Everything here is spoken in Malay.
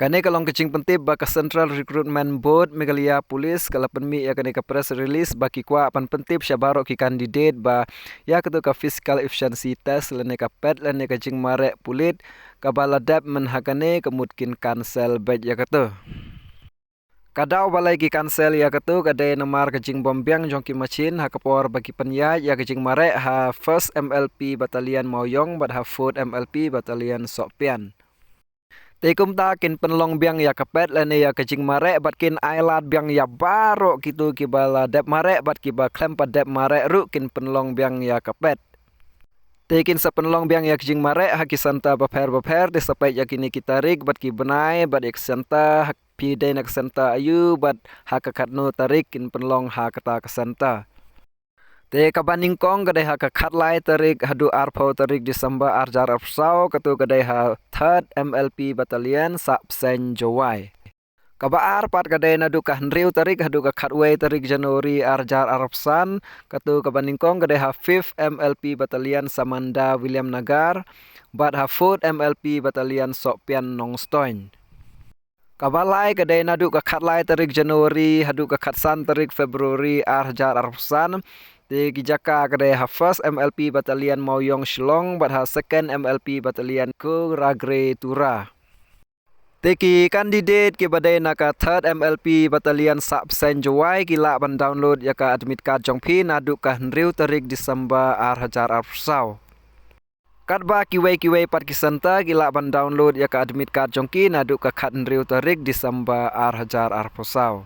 Kane kalong kecing pentip baka Central Recruitment Board Meghalaya Police kala penmi ya kane ka press release baki kwa pan pentip syabaro ki candidate ba ya ketu ka physical efficiency test lene ka pet lene ka jing mare pulit ka baladap men hakane kemutkin cancel bet ya ketu. Kadau balai ki cancel ya ketu kade nomor kejing bombyang jongki machin ha kapor bagi penya ya kejing mare ha first MLP Battalion Maoyong bat ha fourth MLP Battalion Sokpian. Tekum ta kin penlong biang ya kapet lene ya kejing mare bat kin ailat biang ya baro gitu kibala dep mare bat kiba klem pa dep mare ru kin penlong biang ya kapet. Tekin sa penlong biang ya kejing mare haki santa baper de sampai ya kini kitarik bat ki benai bat ek santa hak pide nak santa ayu bat hakakat no tarik kin penlong hakata kesanta. Te kabaning kong kadai ha kat lai tarik hadu arpau tarik Disember arjar arpsau katu kadai ha third MLP Battalion Sapsen Jowai. Kaba arpat kadai nadu ka hendriu tarik hadu ka katway tarik Januari arjar arpsan katu kabaning kong kadai ha fifth MLP Battalion Samanda William Nagar bat ha fourth MLP Battalion Sokpian Nongstoin. Kabalai kadai nadu ka kat lai tarik Januari hadu ka katsan tarik Februari arjar arpsan. Di Gijaka kadai ha first MLP Battalion Maoyong Shillong bat ha second MLP Battalion Ko Ragre Tura. Teki kandidat ke badai naka third MLP Battalion Sapsen Jowai kila ban download ya ka admit card jongpi nadu ka hendriu tarik Disember hajar arsau. Kadba kiwai pat kisanta kila ban download ya ka admit card jongki nadu ka hendriu tarik Disember hajar arposau.